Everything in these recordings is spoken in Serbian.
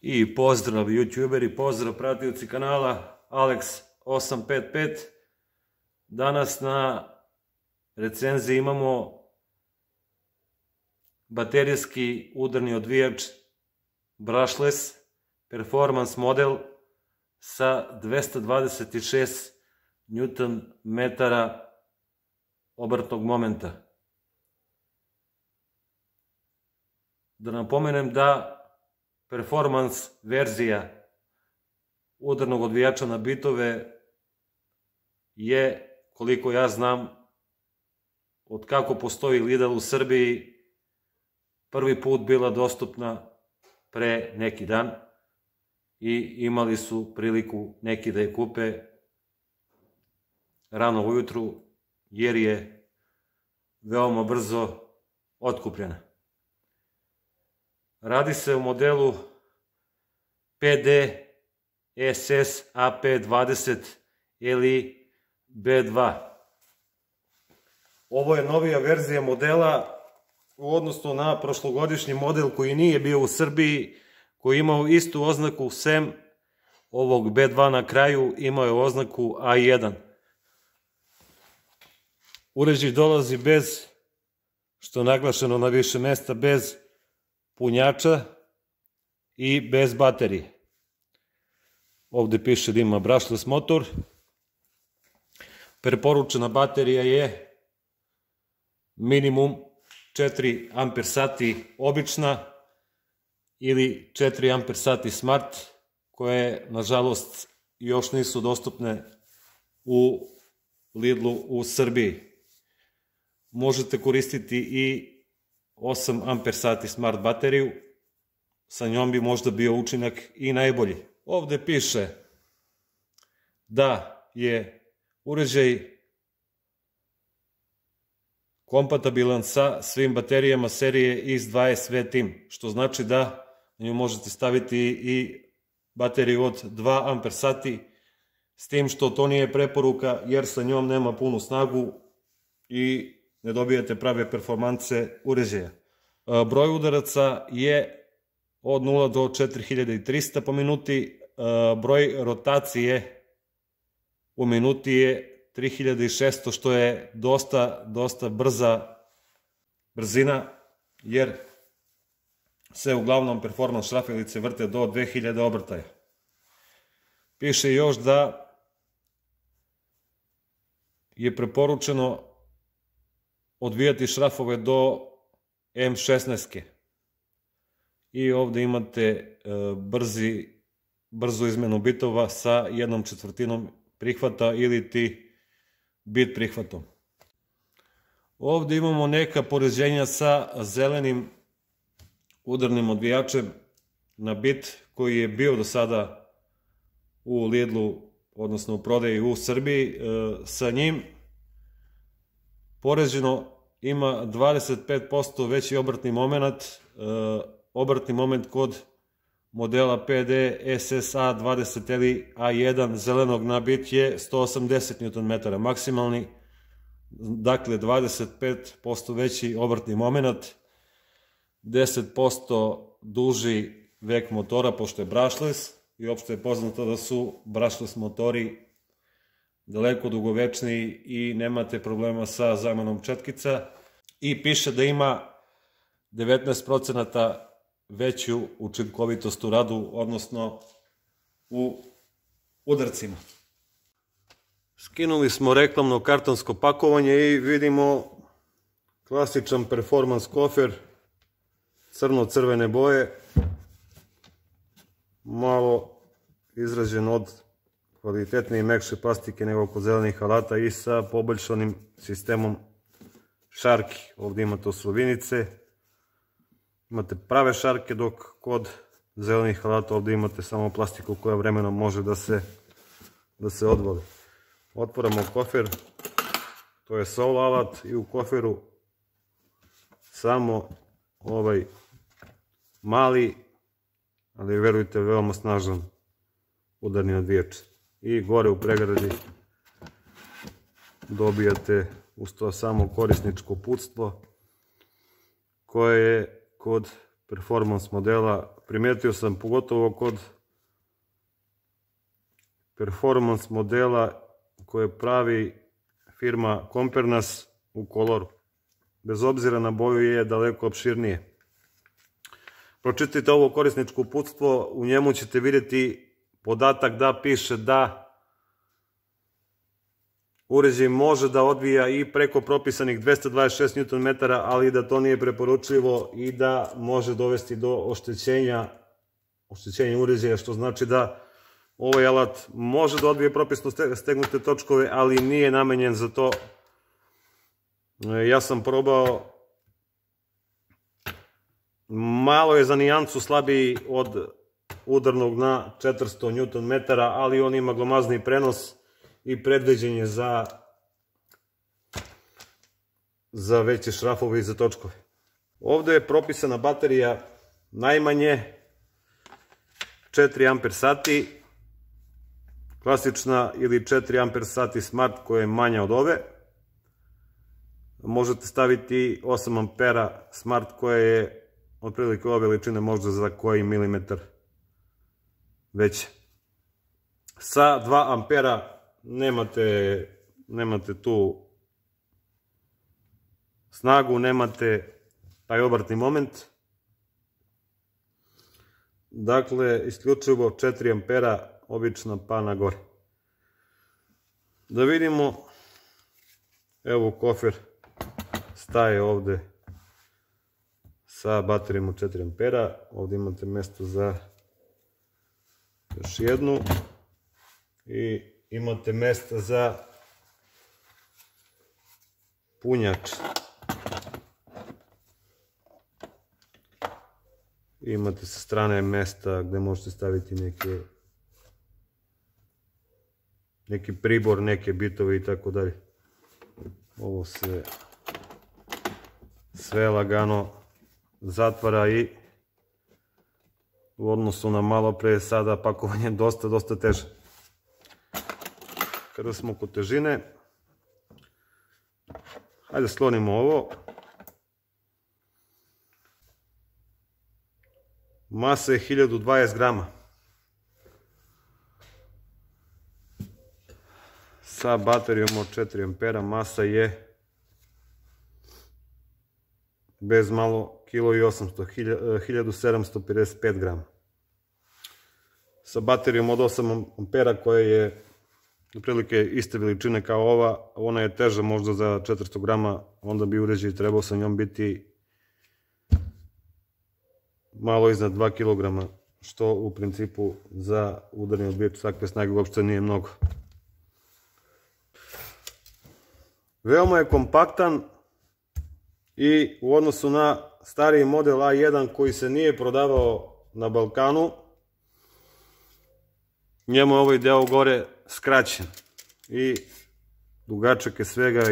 I pozdrav youtuberi, pozdrav pratioci kanala Alex855. Danas na recenziji imamo baterijski udarni odvijač brushless performance model sa 226 Nm obrtnog momenta. Da napomenem da performance verzija udarnog odvijača na bitove je, koliko ja znam, od kako postoji Lidl u Srbiji, prvi put bila dostupna pre neki dan i imali su priliku neki da je kupe rano ujutru, jer je veoma brzo otkupljena. Radi se o modelu PD SS AP20 LI B2. Ovo je novija verzija modela u odnosu na prošlogodišnji model koji nije bio u Srbiji, koji je imao istu oznaku, sem ovog B2 na kraju imao je oznaku A1. Uređaj dolazi bez, što je naglašeno na više mesta, bez punjača i bez baterije. Ovde piše da ima brushless motor. Preporučena baterija je minimum 4 Ah obična ili 4 Ah smart, koje nažalost još nisu dostupne u Lidlu u Srbiji. Možete koristiti i 8 Ah smart bateriju, sa njom bi možda bio učinak i najbolji. Ovde piše da je uređaj kompatibilan sa svim baterijama serije X20V Team, što znači da na nju možete staviti i bateriju od 2 Ah, s tim što to nije preporuka jer sa njom nema punu snagu i ne dobijate prave performanse uređaja. Broj udaraca je od 0 do 4300 po minuti, broj rotacije u minuti je 3600, što je dosta brzina, jer se uglavnom performans šrafilice vrte do 2000 obrtaja. Piše još da je preporučeno odvijati šrafove do M16. I ovde imate brzu izmenu bitova sa 1/4 prihvata ili ti bit prihvatom. Ovde imamo neka poređenja sa zelenim udarnim odvijačem na bit koji je bio do sada u Lidlu, odnosno u prodaji u Srbiji. Sa njim poređeno ima 25% veći obrtni moment. Obrtni moment kod modela PD SS A20 LI A1 zelenog na bit je 180 Nm maksimalni, dakle 25% veći obrtni moment, 10% duži vek motora pošto je brushless, i opšte je poznato da su brushless motori daleko dugovečniji i nemate problema sa zamenom četkica. I piše da ima 19% veću učinkovitost u radu, odnosno u udarcima. Skinuli smo reklamno kartonsko pakovanje i vidimo klasičan performans kofer crno-crvene boje, malo izrađen od kvalitetnije i mekše plastike nego kod zelenih alata i sa poboljšanim sistemom šarki. Ovde imate osovinice, imate prave šarke, dok kod zelenih alata ovde imate samo plastiku koja vremenom može da se odvali. Otvoramo kofer, to je solo alat, i u koferu samo ovaj mali, ali verujte veoma snažan udarni odvijač. I gore u pregradi dobijate uz to samo korisničko uputstvo koje je kod performans modela primetio sam pogotovo kod performance modela koje pravi firma Compernas u koloru. Bez obzira na boju je daleko opširnije. Pročitajte ovo korisničko uputstvo, u njemu ćete vidjeti podatak da piše da uređaj može da odvija i preko propisanih 226 Nm, ali da to nije preporučljivo i da može dovesti do oštećenja uređaja, što znači da ovaj alat može da odvije propisno stegnute točkove, ali nije namenjen za to. Ja sam probao, malo je za nijansu slabiji od udarnog na 400 Nm, ali on ima glomazni prenos i predviđen je za veće šrafove i za točkove. Ovde je propisana baterija najmanje 4 amper sati, klasična ili 4 amper sati smart koja je manja od ove. Možete staviti 8 ampera smart koja je otprilike ove veličine, možda za koji milimetar veće. Sa 2 ampera nemate tu snagu, nemate taj obratni moment. Dakle, isključivo 4 ampera obična pa na gore. Da vidimo, evo kofer staje ovde sa baterijom od 4 ampera. Ovde imate mesto za još jednu i imate mesta za punjač. Imate sa strane mesta gde možete staviti neki pribor, neke bitove i tako dalje. Ovo se sve lagano zatvara i u odnosu na malo pre sada pakovanje dosta teže. Kada smo kod težine, hajde sklonimo ovo. Masa je 1020 grama. Sa baterijom od 4 ampera masa je bez malo 1,8 kg, 1755 grama. Sa baterijom od 8 ampera koja je otprilike iste veličine kao ova, ona je teža možda za 400 grama, onda bi uređaj trebao sa njom biti malo iznad 2 kg, što u principu za udarni odbijač takve snage uopšte nije mnogo. Veoma je kompaktan i u odnosu na stariji model A1 koji se nije prodavao na Balkanu, njemu je ovaj deo gore skraćen i dugačak je svega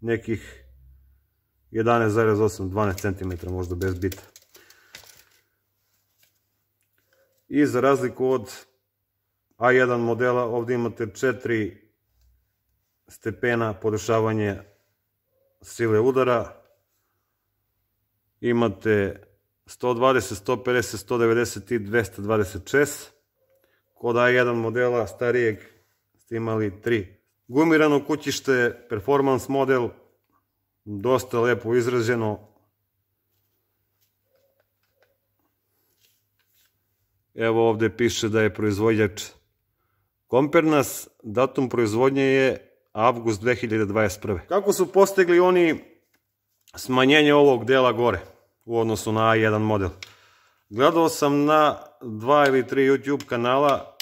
nekih 11,8-12 cm, možda bez bita. I za razliku od A1 modela, ovdje imate 4 stepena podešavanja sile udara. Imate 120, 150, 190 i 226. Kod A1 modela starijeg ste imali 3. Gumirano kućište, performance model, dosta lepo izraženo. Evo ovde piše da je proizvođač Compernas, datum proizvodnje je avgust 2021. Kako su postigli oni smanjenje ovog dela gore u odnosu na A1 model? Gledao sam na 2 ili 3 YouTube kanala,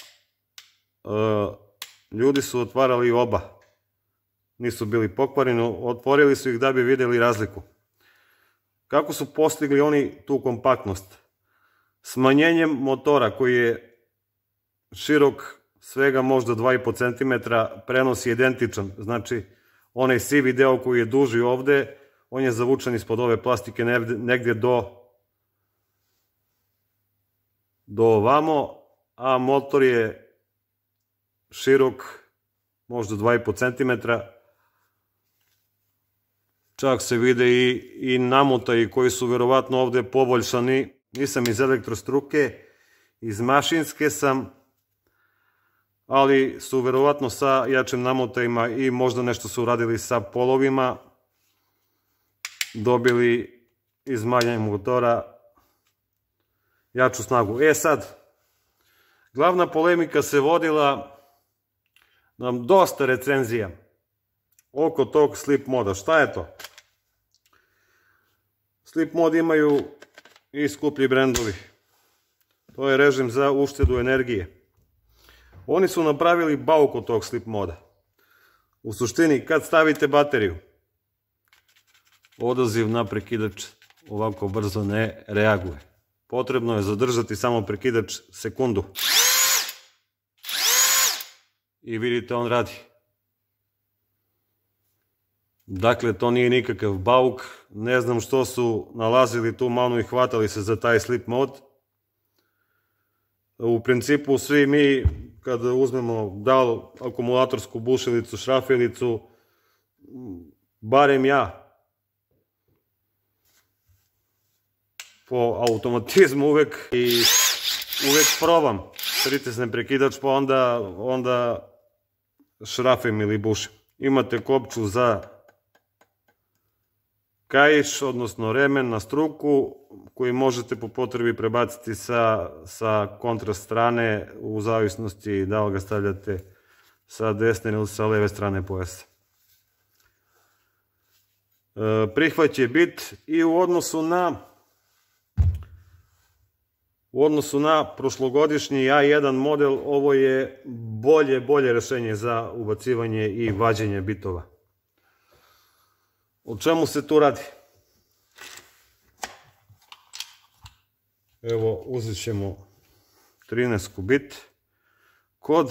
ljudi su otvarali oba, nisu bili pokvareni, otvorili su ih da bi videli razliku. Kako su postigli oni tu kompaktnost? Smanjenjem motora koji je širok svega možda 2,5 cm, prenos je identičan, znači onaj sivi deo koji je duži ovde, on je zavučen ispod ove plastike negdje do ovamo, a motor je širok možda 2,5 cm. Čak se vide i namotaji koji su verovatno ovde poboljšani nisam iz elektrostruke, iz mašinske sam, ali su verovatno sa jačim namotajima i možda nešto su uradili sa polovima, dobili iz manjeg motora jaču snagu. Sad, glavna polemika se vodila na dosta recenzija oko tog Sleep moda. Šta je to? Sleep mod imaju i skuplji brendovi. To je režim za uštedu energije. Oni su napravili bauk od tog Sleep moda. U suštini, kad stavite bateriju, odaziv na prekidač ovako brzo ne reaguje. Potrebno je zadržati samo prekidač sekundu. I vidite, on radi. Dakle, to nije nikakav bauk. Ne znam što su nalazili tu manu i hvatali se za taj Sleep mod. U principu, svi mi, kada uzmemo dal akumulatorsku bušilicu, šrafilicu, barem ja, po automatizmu uvek probam. Pritisnem prekidač, pa onda šrafim ili bušim. Imate kopču za kaiš, odnosno remen na struku, koji možete po potrebi prebaciti sa kontra strane, u zavisnosti da li ga stavljate sa desne ili sa leve strane pojasa. Prihvat je bit i u odnosu na prošlogodišnji A1 model, ovo je bolje rešenje za ubacivanje i vađenje bitova. O čemu se tu radi? Evo, uzet ćemo 13 bit. Kod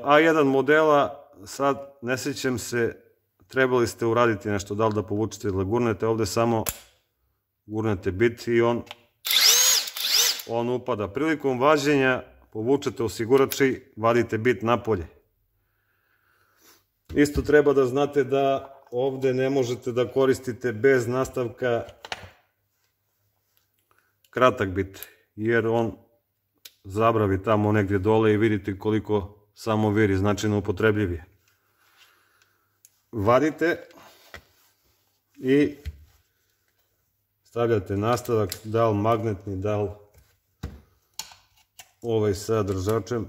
A1 modela, sad ne sjećam se, trebali ste uraditi nešto, da li da povučete ili da gurnete, ovde samo gurnete bit i on upada. Prilikom vađenja povučete osigurač i vadite bit napolje. Isto treba da znate da ovde ne možete da koristite bez nastavka kratak bit, jer on zabravi tamo negdje dole i vidite koliko samo viri, znači neupotrebljiv je. Vadite i stavljate nastavak, da li magnetni, da li ovaj sa držačem,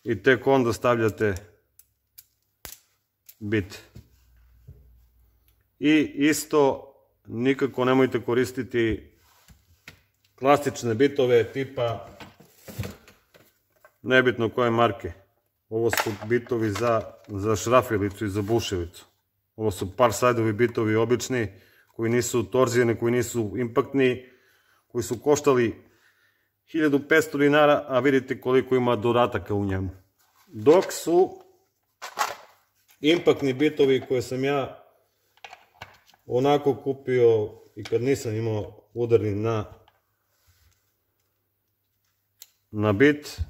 i tek onda stavljate bit. I isto, nikako nemojte koristiti klasične bitove tipa, nebitno koje marke. Ovo su bitovi za šrafilicu i za bušilicu. Ovo su par-sajdovi bitovi obični, koji nisu torzijeni, koji nisu impaktni, koji su koštali 1500 dinara, a vidite koliko ima dodataka u njemu. Dok su impaktni bitovi koje sam ja onako kupio i kad nisam imao udarni na bit,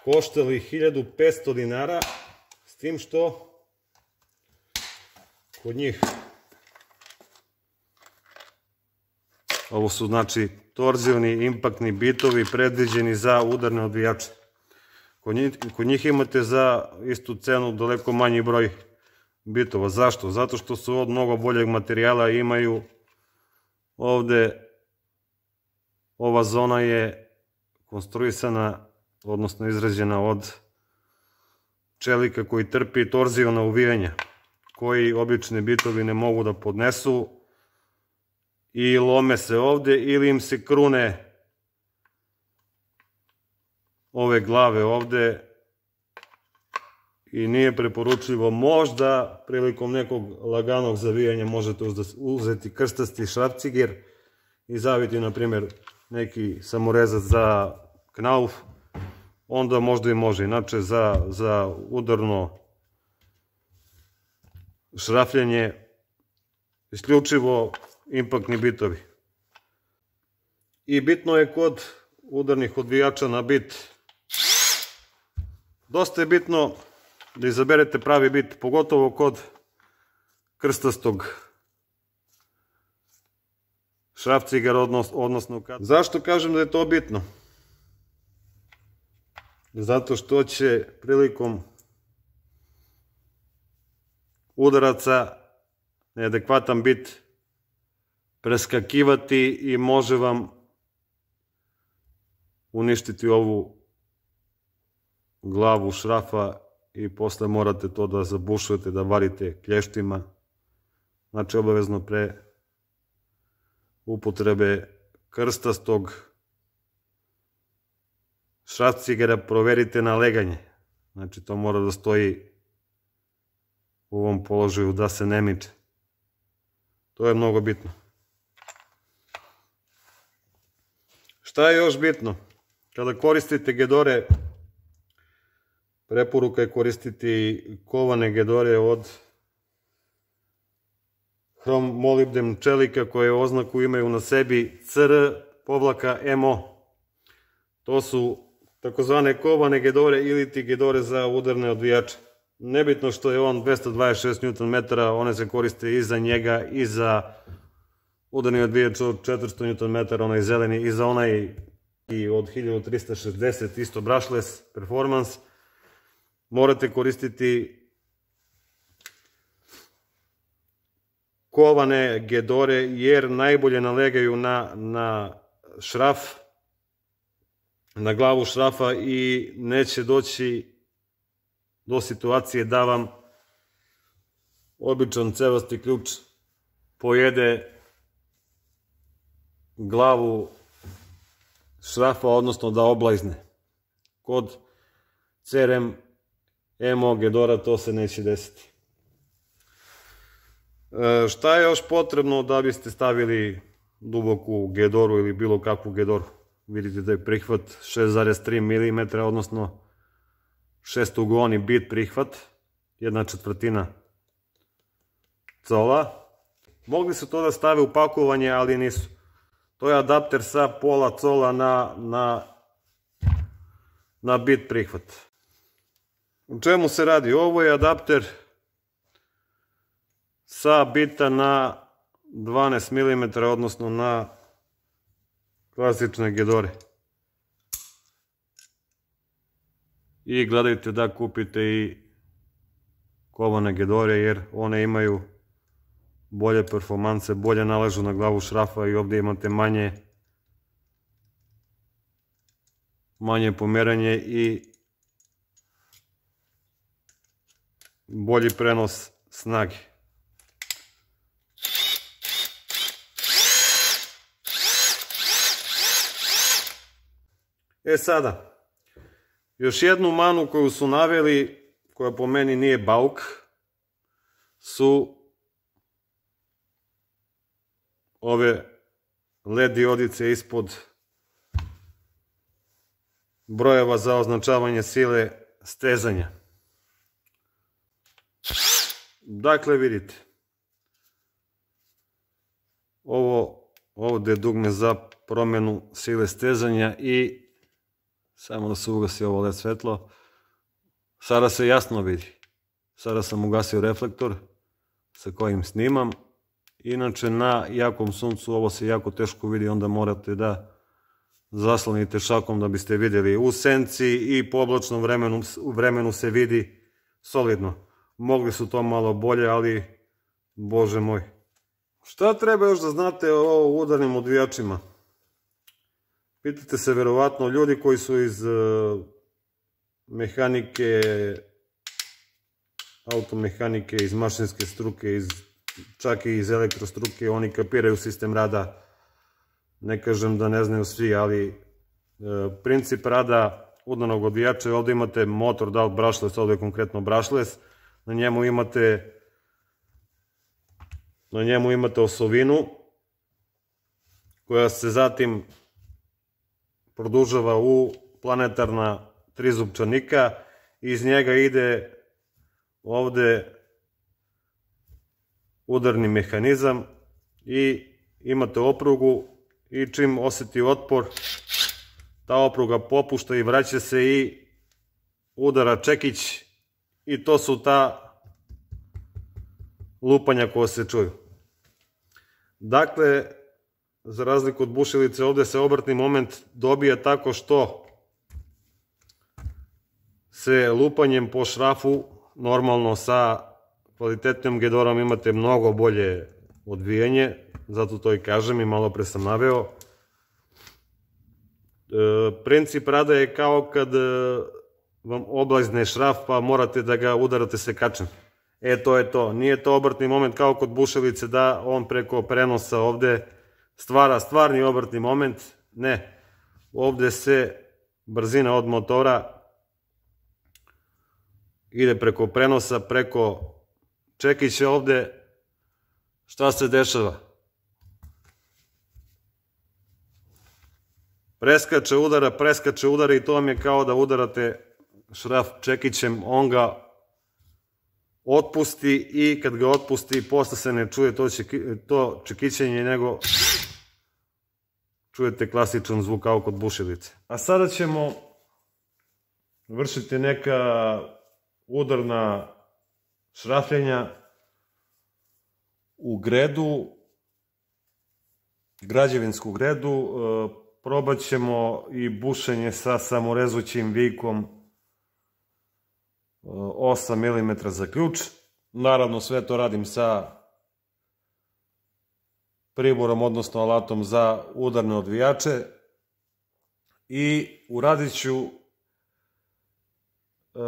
koštali 1500 dinara, s tim što kod njih ovo su znači torzivni impaktni bitovi predviđeni za udarne odbijače. Kod njih imate za istu cenu daleko manji broj bitova. Zašto? Zato što su od mnogo boljeg materijala, imaju ovde, ova zona je konstruisana, odnosno izrađena od čelika koji trpi torzivna uvijanja, koji obični bitovi ne mogu da podnesu i lome se ovde ili im se krune ove glave ovde i nije preporučljivo. Možda prilikom nekog laganog zavijanja možete uzeti krstasti šrafciger i zaviti, na primjer, neki samorezac za knauf, onda možda i može. Inače, za udarno šrafljenje isključivo impaktni bitovi. I bitno je kod udarnih odbijača na bit, dosta je bitno da izaberete pravi bit, pogotovo kod krstastog šrafcigera, odnosno zašto kažem da je to bitno? Zato što će prilikom udaraca neadekvatan bit preskakivati i može vam uništiti ovu glavu šrafa i posle morate to da zabušujete, da varite klještima. Znači, obavezno pre upotrebe krstastog šrafcigera proverite na leganje. Znači, to mora da stoji u ovom položaju, da se ne miče. To je mnogo bitno. Šta je još bitno? Kada koristite gedore, preporuka je koristiti kovane gedore od hrom molibden čelika koje oznaku imaju na sebi CR-MO. To su takozvane kovane gedore ili ti gedore za udarne odvijače. Nebitno što je on 226 Nm, one se koriste i za njega i za udarni odvijač od 400 Nm, onaj zeleni, i za onaj i od 1360, isto brushless performance. Morate koristiti kovane gedore jer najbolje nalegaju na šraf, na glavu šrafa i neće doći do situacije da vam običan cevasti ključ pojede glavu šrafa, odnosno da oblajzne. Kod CR-MO gedora to se neće desiti. Šta je još potrebno da biste stavili duboku gedoru ili bilo kakvu gedoru? Vidite da je prihvat 6,3 mm, odnosno šestugoni bit prihvat, 1/4 cola. Mogli su to da stave u pakovanje, ali nisu. To je adapter sa pola cola na bit prihvat. U čemu se radi? Ovo je adapter sa bita na 12 mm, odnosno na klasične gedore. I gledajte da kupite i kovane gedore jer one imaju bolje performanse, bolje naležu na glavu šrafa i ovdje imate manje pomeranje i bolji prenos snage. Sada, još jednu manu koju su naveli, koja po meni nije bauk, su ove LED diodice ispod brojeva za označavanje sile stezanja. Dakle, vidite, ovo ovdje je dugme za promjenu sile stezanja i samo da se ugasi ovo LED svetlo. Sada se jasno vidi. Sada sam ugasio reflektor sa kojim snimam. Inače, na jakom suncu ovo se jako teško vidi, onda morate da zaslonite šakom da biste vidjeli. U senci i po oblačnom vremenu se vidi solidno. Mogli su to malo bolje, ali bože moj. Šta treba još da znate o udarnim odvijačima? Pitate se verovatno ljudi koji su iz mehanike, automehanike, iz mašinske struke, čak i iz elektrostruke, oni kapiraju sistem rada. Ne kažem da ne znaju svi, ali princip rada udarnog odvijača je ovdje imate motor, da li brushless, ovdje je konkretno brushless, na njemu imate osovinu koja se zatim produžava u planetarna trizupčanika i iz njega ide ovdje udarni mehanizam i imate oprugu i čim osjeti otpor ta opruga popušta i vraća se i udara čekić i to su ta lupanja koja se čuju. Dakle, za razliku od bušilice, ovde se obrtni moment dobija tako što se lupanjem po šrafu, normalno sa kvalitetnim gedorom imate mnogo bolje odvijanje, zato to i kažem i malo pre sam naveo. Princip rada je kao kad vam oblazne šraf pa morate da ga udarate sekačem. To je to. Nije to obrtni moment kao kod bušilice da on preko prenosa ovde stvara stvarni obrtni moment. Ne. Ovde se brzina od motora ide preko prenosa, preko čekića ovde. Šta se dešava? Preskače udara i to vam je kao da udarate šraf čekićem, on ga otpusti i kad ga otpusti posle se ne čuje to čekićenje, nego čujete klasičan zvuk kao kod bušilice. A sada ćemo vršiti neka udarna šrafljenja u gredu, građevinsku gredu. Probat ćemo i bušenje sa samorezućim vikom 8 mm za ključ. Naravno, sve to radim sa priborom, odnosno alatom za udarne odvijače. I uradit ću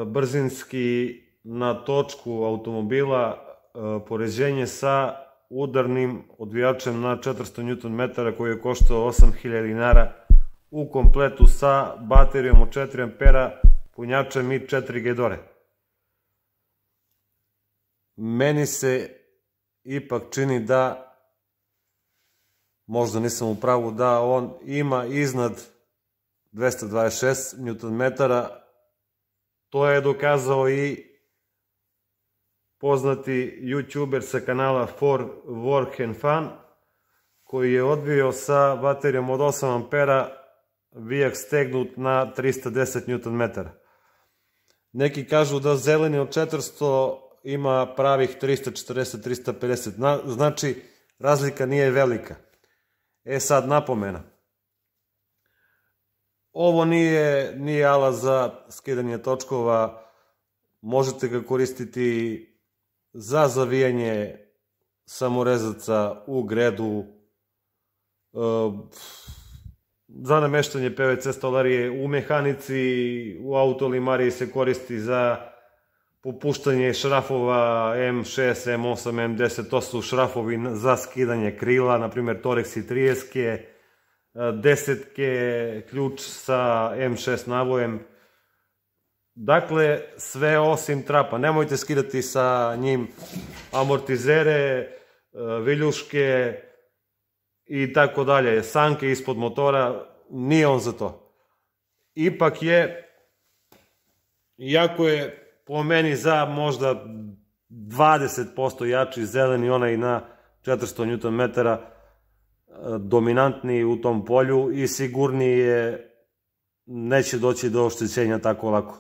brzinski na točku automobila poređenje sa udarnim odvijačem na 400 Nm koji je koštao 8000 dinara u kompletu sa baterijom od 4 ampera, punjačem i 4 gedore. Meni se ipak čini da, možda nisam u pravu, da on ima iznad 226 Nm. To je dokazao i poznati youtuber sa kanala For Work and Fun, koji je odvio sa baterijom od 8 ampera vijak stegnut na 310 Nm. Neki kažu da zeleni od 400 ima pravih 340-350, znači razlika nije velika. Sad napomena. Ovo nije alat za skidanje točkova, možete ga koristiti za zavijanje samorezaca u gredu, za nameštanje PVC stolarije, u mehanici, u autolimariji se koristi za popuštanje šrafova M6, M8, M10, to su šrafovi za skidanje krila, na primjer Torex i 30-ke, 10-ke, ključ sa M6 navojem. Dakle, sve osim trapa. Nemojte skidati sa njim amortizere, viljuške i tako dalje, sanke ispod motora, nije on za to. Ipak je, iako je po meni za možda 20% jači zeleni, onaj na 400 Nm, dominantniji u tom polju i sigurniji je, neće doći do oštećenja tako lako.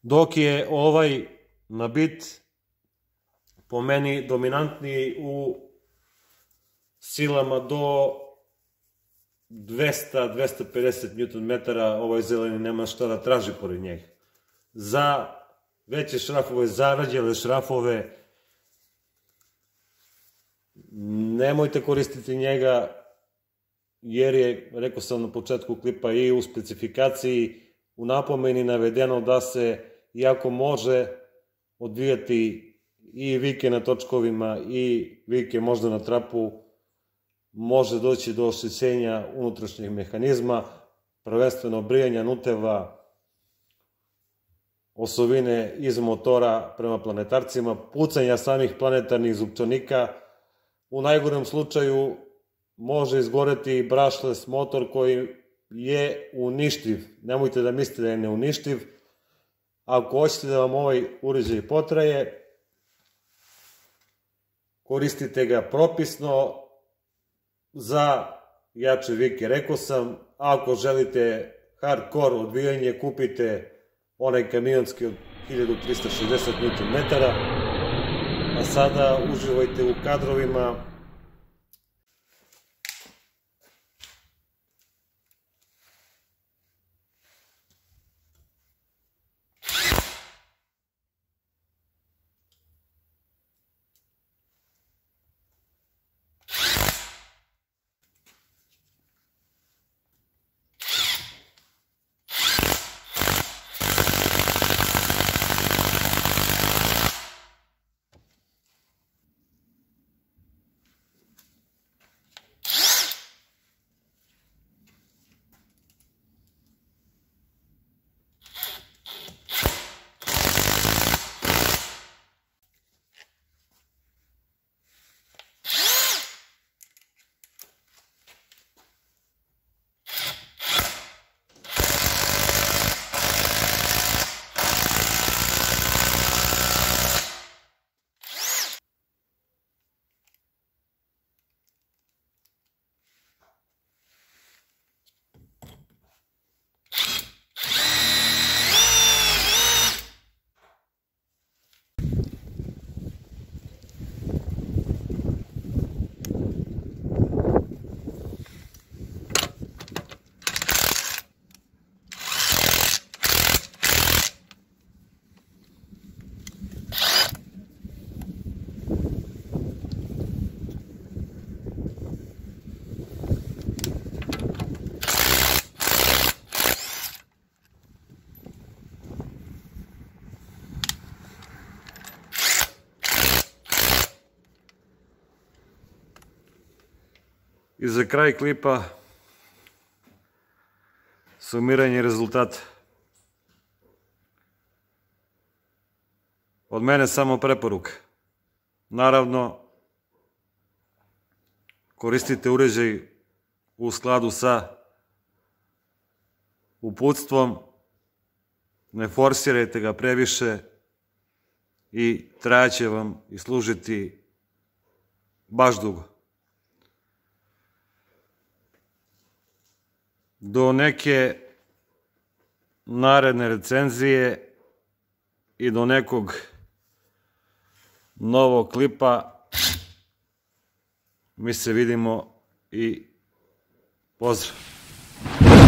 Dok je ovaj na bit po meni dominantniji u silama do 200-250 Nm, ovaj zeleni nema šta da traži pored njega. Za veće šrafove, zarađele šrafove, nemojte koristiti njega, jer je, rekao sam na početku klipa, i u specifikaciji u napomeni navedeno da se, iako može odvijati i vike na točkovima i vike možda na trapu, može doći do oštećenja unutrašnjeg mehanizma, prvenstveno brijanja nuteva, osovine iz motora prema planetarcima, pucanja samih planetarnih zupčanika. U najgorem slučaju može izgoreti brushless motor koji je uništiv. Nemojte da mislite da je neuništiv. Ako hoćete da vam ovaj uređaj potraje, koristite ga propisno za jače vike, rekao sam. Ako želite hardcore odvijanje, kupite onaj kamionski od 1360 Nm. A sada uživajte u kadrovima. I za kraj klipa sumiranje rezultata. Od mene samo preporuka. Naravno, koristite uređaj u skladu sa uputstvom, ne forsirajte ga previše i trajaće vam i služiti baš dugo. Do neke naredne recenzije i do nekog novog klipa mi se vidimo i pozdrav!